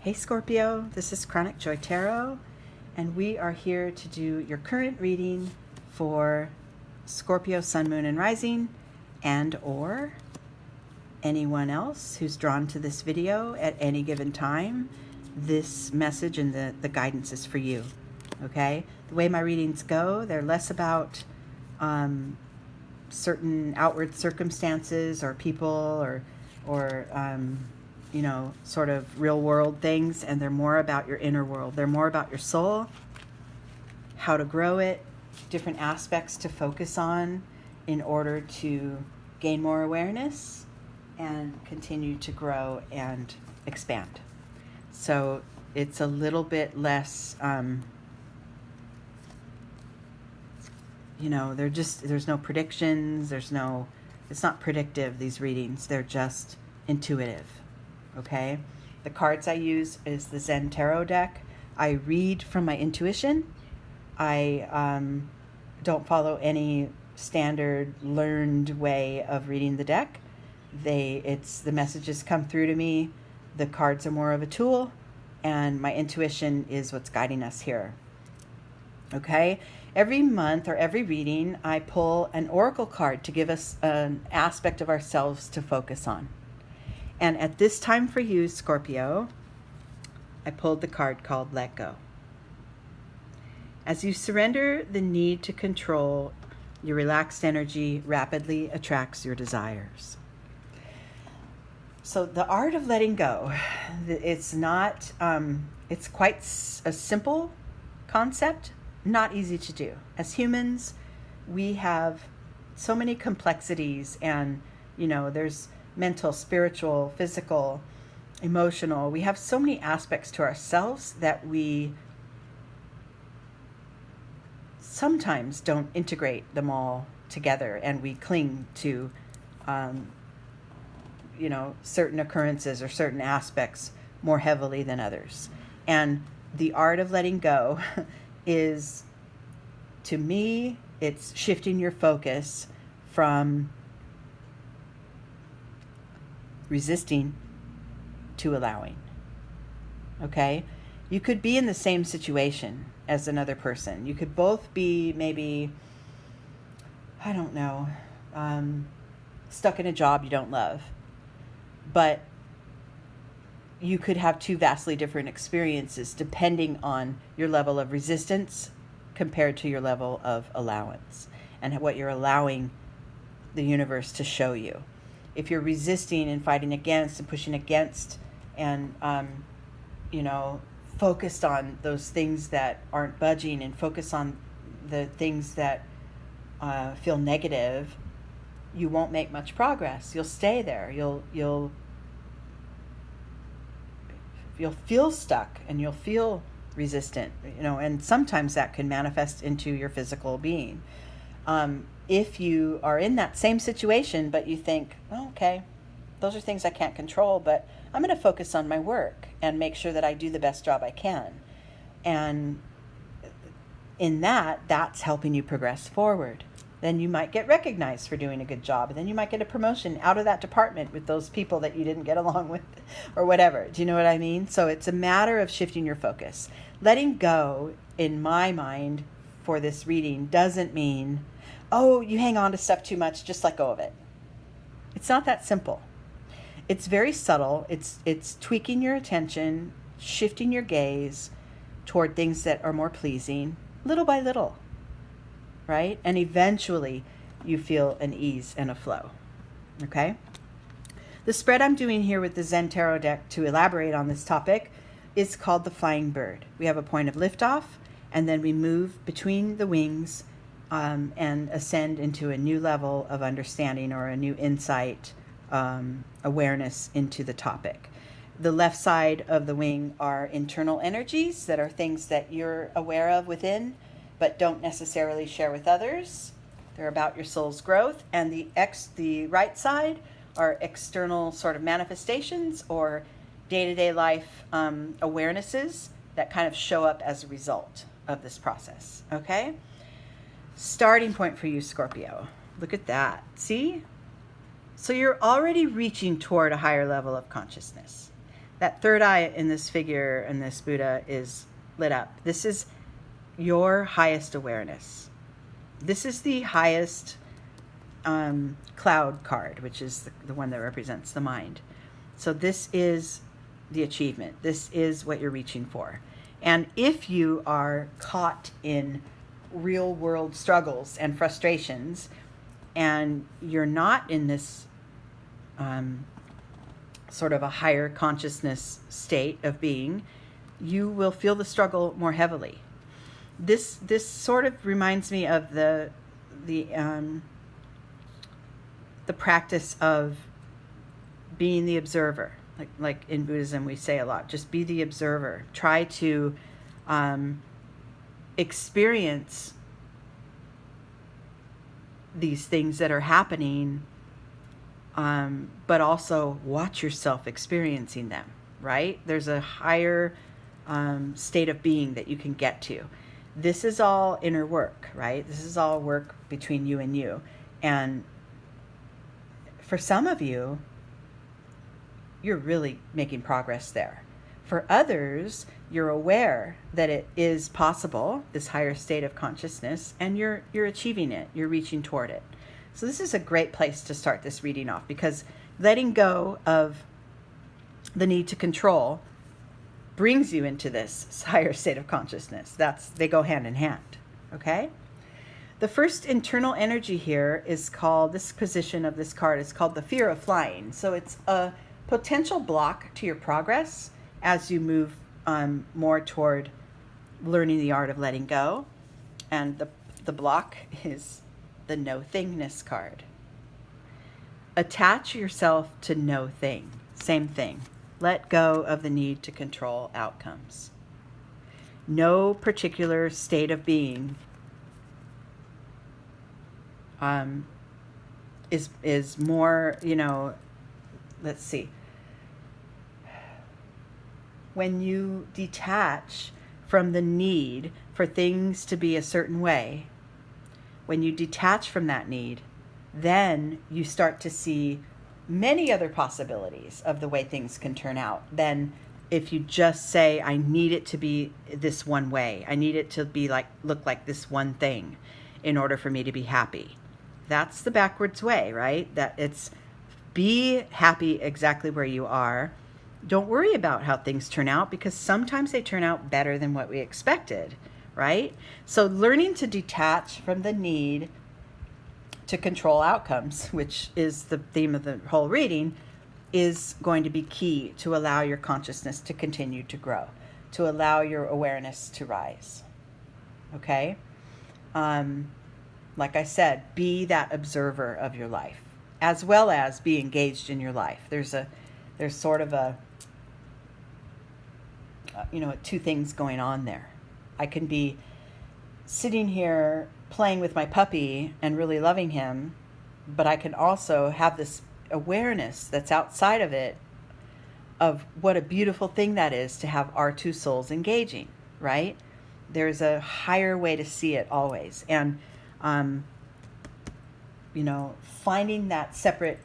Hey Scorpio, this is Chronic Joy Tarot, and we are here to do your current reading for Scorpio, Sun, Moon, and Rising, and or anyone else who's drawn to this video at any given time. This message and the guidance is for you, okay? The way my readings go, they're less about certain outward circumstances or people or sort of real world things, and they're more about your inner world. They're more about your soul, how to grow it, different aspects to focus on in order to gain more awareness and continue to grow and expand. So it's a little bit less, there's no predictions, it's not predictive, these readings, they're just intuitive. Okay, the cards I use is the Zen Tarot deck. I read from my intuition. I don't follow any standard learned way of reading the deck. The messages come through to me. The cards are more of a tool, and my intuition is what's guiding us here. Okay, every month or every reading, I pull an oracle card to give us an aspect of ourselves to focus on. And at this time for you, Scorpio, I pulled the card called Let Go. As you surrender the need to control, your relaxed energy rapidly attracts your desires. So the art of letting go, it's quite a simple concept, not easy to do. As humans, we have so many complexities, and there's mental, spiritual, physical, emotional. We have so many aspects to ourselves that we sometimes don't integrate them all together, and we cling to, certain occurrences or certain aspects more heavily than others. And the art of letting go is, to me, it's shifting your focus from resisting to allowing. Okay? You could be in the same situation as another person. You could both be maybe, stuck in a job you don't love. But you could have two vastly different experiences depending on your level of resistance compared to your level of allowance and what you're allowing the universe to show you. If you're resisting and fighting against and pushing against and, focused on those things that aren't budging and focus on the things that feel negative, you won't make much progress. You'll stay there. You'll feel stuck and you'll feel resistant, and sometimes that can manifest into your physical being. If you are in that same situation, but you think, okay, those are things I can't control, but I'm going to focus on my work and make sure that I do the best job I can. And in that's helping you progress forward. Then you might get recognized for doing a good job. And then you might get a promotion out of that department with those people that you didn't get along with or whatever. Do you know what I mean? So it's a matter of shifting your focus. Letting go, in my mind, for this reading doesn't mean, you hang on to stuff too much, just let go of it. It's not that simple. It's very subtle. It's tweaking your attention, shifting your gaze toward things that are more pleasing, little by little, right? And eventually you feel an ease and a flow, okay? The spread I'm doing here with the Zen Tarot deck to elaborate on this topic is called the Flying Bird. We have a point of liftoff, and then we move between the wings and ascend into a new level of understanding or a new insight, awareness into the topic. The left side of the wing are internal energies that are things that you're aware of within, but don't necessarily share with others. They're about your soul's growth. And the right side are external sort of manifestations or day-to-day life awarenesses that kind of show up as a result of this process, okay? Starting point for you, Scorpio. Look at that. See? So you're already reaching toward a higher level of consciousness. that third eye in this figure and this Buddha is lit up. This is your highest awareness. This is the highest cloud card, which is the one that represents the mind. So this is the achievement. This is what you're reaching for. And if you are caught in real world struggles and frustrations, and you're not in this sort of a higher consciousness state of being, you will feel the struggle more heavily. This sort of reminds me of the practice of being the observer. Like in Buddhism we say a lot, just be the observer. Try to experience these things that are happening, but also watch yourself experiencing them, right? There's a higher state of being that you can get to. This is all inner work, right? This is all work between you and you. And for some of you, you're really making progress there. For others, you're aware that it is possible, this higher state of consciousness, and you're achieving it, you're reaching toward it. So this is a great place to start this reading off, because letting go of the need to control brings you into this higher state of consciousness. They go hand in hand, okay? The first internal energy here is called, this position of this card is called the fear of flying. So it's a potential block to your progress as you move more toward learning the art of letting go. And the block is the no thingness card. Attach yourself to no thing. Same thing. Let go of the need to control outcomes. No particular state of being is more, let's see. When you detach from the need for things to be a certain way, when you detach from that need, then you start to see many other possibilities of the way things can turn out than if you just say, I need it to be this one way. I need it to be look like this one thing in order for me to be happy. That's the backwards way, right? That it's be happy exactly where you are. Don't worry about how things turn out, because sometimes they turn out better than what we expected, right? So learning to detach from the need to control outcomes, which is the theme of the whole reading, is going to be key to allow your consciousness to continue to grow, to allow your awareness to rise. Okay? Like I said, be that observer of your life, as well as be engaged in your life. There's sort of a two things going on there. I can be sitting here playing with my puppy and really loving him, but I can also have this awareness that's outside of it of what a beautiful thing that is to have our two souls engaging, right? There's a higher way to see it always. And, finding that separate,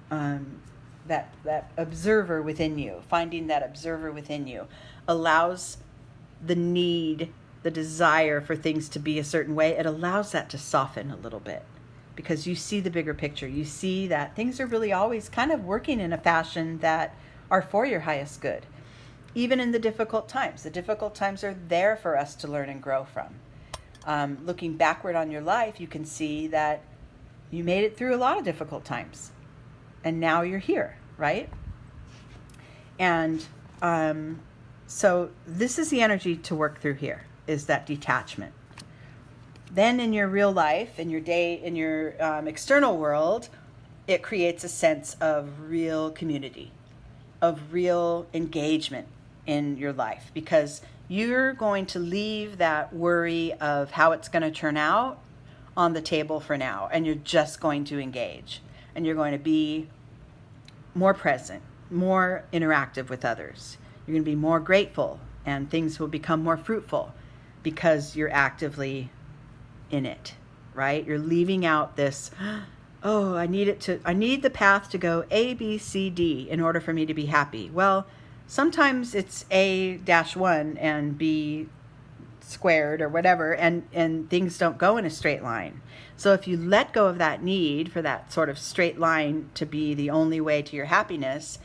that observer within you, allows the need, the desire for things to be a certain way, it allows that to soften a little bit, because you see the bigger picture. You see that things are really always kind of working in a fashion that are for your highest good, even in the difficult times. The difficult times are there for us to learn and grow from. Looking backward on your life, you can see that you made it through a lot of difficult times, and now you're here, right? And so this is the energy to work through here, is that detachment. Then in your real life, in your external world, it creates a sense of real community, of real engagement in your life, because you're going to leave that worry of how it's going to turn out on the table for now, and you're just going to engage, and you're going to be more present, more interactive with others. You're going to be more grateful, and things will become more fruitful because you're actively in it, right? You're leaving out this, I need the path to go A, B, C, D in order for me to be happy. Well, Sometimes it's A-1 and B squared or whatever, and things don't go in a straight line. So if you let go of that need for that sort of straight line to be the only way to your happiness,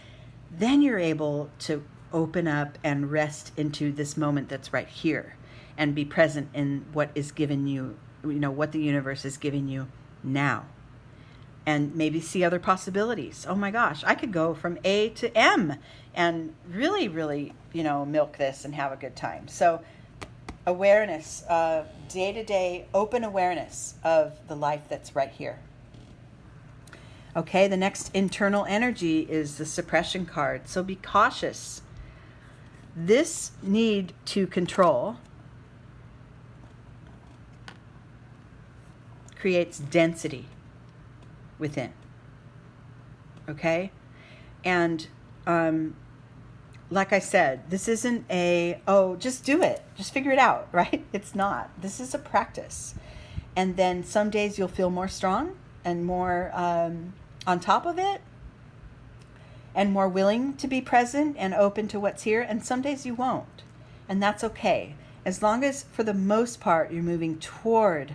then you're able to open up and rest into this moment that's right here and be present in what is given you, what the universe is giving you now. And maybe see other possibilities. Oh my gosh, I could go from A to M and really, really, milk this and have a good time. So awareness, day-to-day open awareness of the life that's right here. Okay, the next internal energy is the suppression card. So be cautious. This need to control creates density within. Okay? And like I said, this isn't just do it. Just figure it out, right? It's not. This is a practice. And then some days you'll feel more strong and more on top of it and more willing to be present and open to what's here. And some days you won't. And that's okay. As long as, for the most part, you're moving toward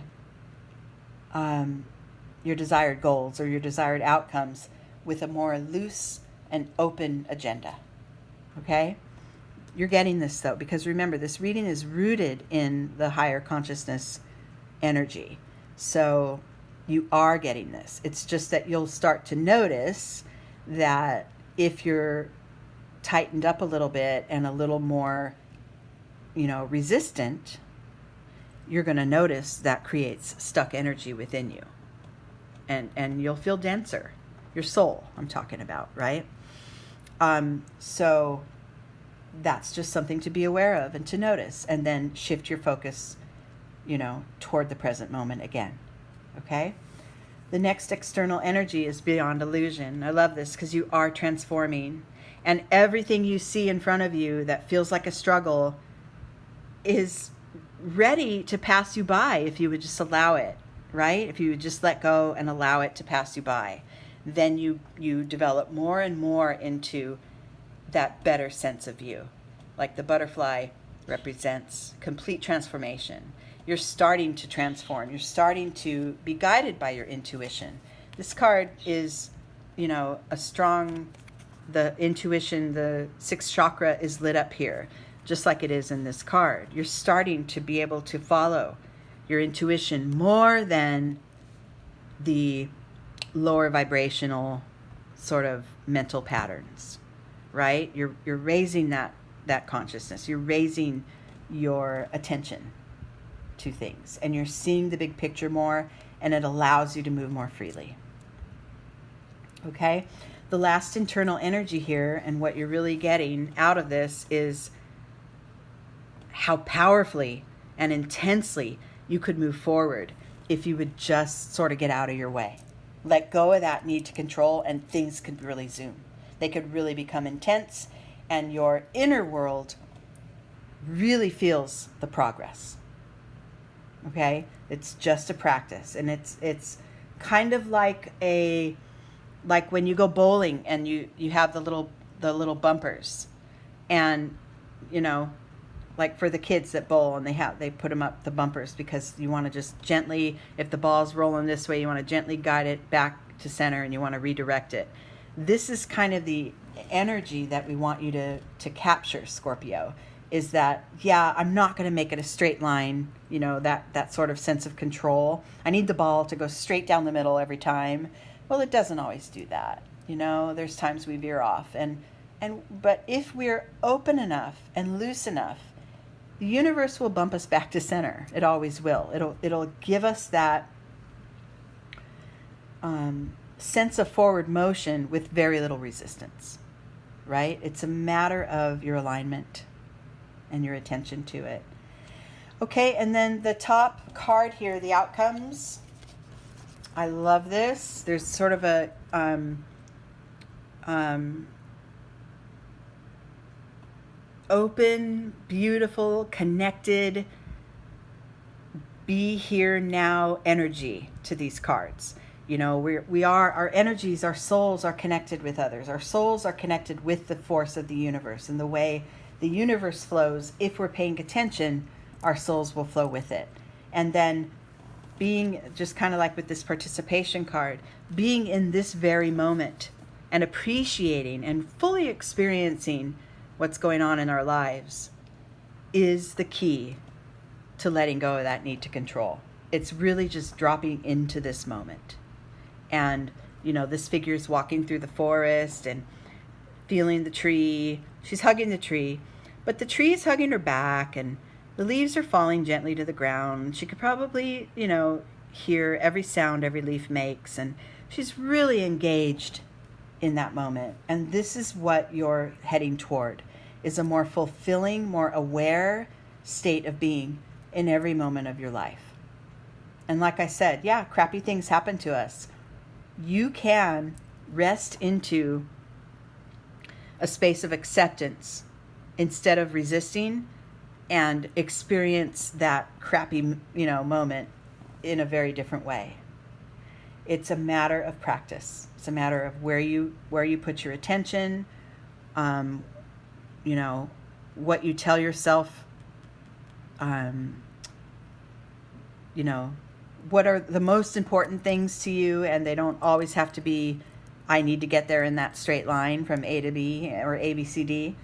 your desired goals or your desired outcomes with a more loose and open agenda. Okay? You're getting this, though, because remember, this reading is rooted in the higher consciousness energy. So you are getting this. It's just that you'll start to notice that if you're tightened up a little bit and a little more, resistant, you're going to notice that creates stuck energy within you. And you'll feel denser. Your soul, I'm talking about, right? So that's just something to be aware of and to notice, and then shift your focus, toward the present moment again. Okay? The next external energy is beyond illusion. I love this because you are transforming, and everything you see in front of you that feels like a struggle is ready to pass you by if you would just allow it, right? If you would just let go and allow it to pass you by, then you develop more and more into that better sense of you. Like the butterfly represents complete transformation. You're starting to transform. You're starting to be guided by your intuition. This card is, a strong, the intuition, the sixth chakra is lit up here, just like it is in this card. You're starting to be able to follow your intuition more than the lower vibrational sort of mental patterns, right? You're raising that consciousness. You're raising your attention to things, and you're seeing the big picture more, and it allows you to move more freely. Okay? The last internal energy here, and what you're really getting out of this, is how powerfully and intensely you could move forward if you would just sort of get out of your way. Let go of that need to control, and things could really zoom. They could really become intense, and your inner world really feels the progress. Okay? It's just a practice, and it's kind of like when you go bowling and you have the little bumpers, and like for the kids that bowl, and they put them up, the bumpers, because you want to just gently, if the ball's rolling this way, you want to gently guide it back to center, and you want to redirect it. This is kind of the energy that we want you to capture, Scorpio, is that, I'm not going to make it a straight line, that sort of sense of control. I need the ball to go straight down the middle every time. Well, it doesn't always do that. There's times we veer off, but if we're open enough and loose enough, the universe will bump us back to center. It always will. It'll give us that sense of forward motion with very little resistance, right? It's a matter of your alignment and your attention to it. Okay, and then the top card here, the outcomes. I love this. There's sort of a open, beautiful, connected, be here now energy to these cards. You know, we are, our energies, our souls are connected with others. Our souls are connected with the force of the universe, and the way the universe flows, if we're paying attention, our souls will flow with it. And then being, just kind of like with this participation card, being in this very moment and appreciating and fully experiencing what's going on in our lives is the key to letting go of that need to control. It's really just dropping into this moment. And, you know, this figure's walking through the forest and feeling the tree. She's hugging the tree, but the tree is hugging her back, and the leaves are falling gently to the ground. She could probably, you know, hear every sound every leaf makes, and she's really engaged in that moment. And this is what you're heading toward, is a more fulfilling, more aware state of being in every moment of your life. And like I said, yeah, crappy things happen to us. You can rest into a space of acceptance instead of resisting, and experience that crappy, you know, moment in a very different way. It's a matter of practice. It's a matter of where you put your attention, you know, what you tell yourself, you know, what are the most important things to you, and they don't always have to be, I need to get there in that straight line from A to B or A, B, C, D.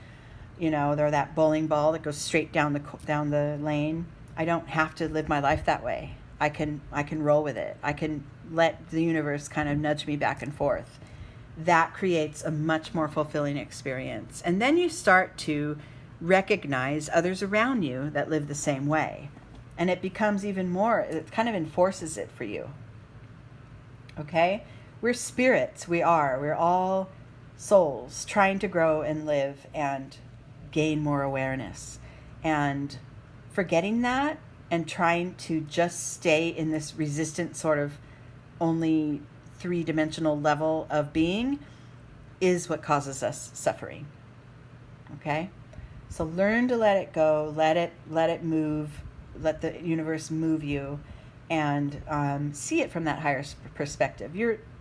You know, they're that bowling ball that goes straight down the lane. I don't have to live my life that way. I can roll with it. I can let the universe kind of nudge me back and forth. That creates a much more fulfilling experience. And then you start to recognize others around you that live the same way. And it becomes even more, it kind of enforces it for you. Okay? We're spirits. We're all souls trying to grow and live and gain more awareness. And forgetting that and trying to just stay in this resistant sort of only three-dimensional level of being is what causes us suffering. Okay? So learn to let it go, let it move, let the universe move you, and see it from that higher perspective.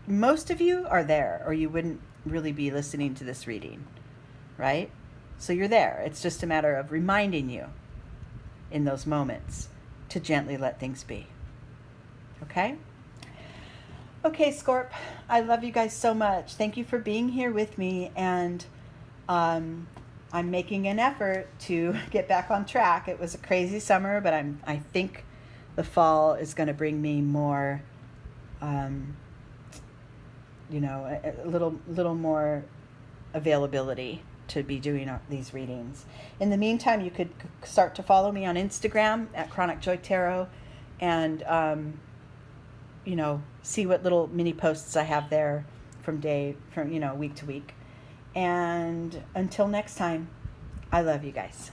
Most of you are there, or you wouldn't really be listening to this reading, right? So you're there. It's just a matter of reminding you in those moments to gently let things be. Okay? Okay, Scorp, I love you guys so much. Thank you for being here with me, and I'm making an effort to get back on track. It was a crazy summer, but I think the fall is going to bring me more, you know, a little more availability to be doing these readings. In the meantime, you could start to follow me on Instagram at Chronic Joy Tarot, and you know, see what little mini posts I have there from you know, week to week. And until next time, I love you guys.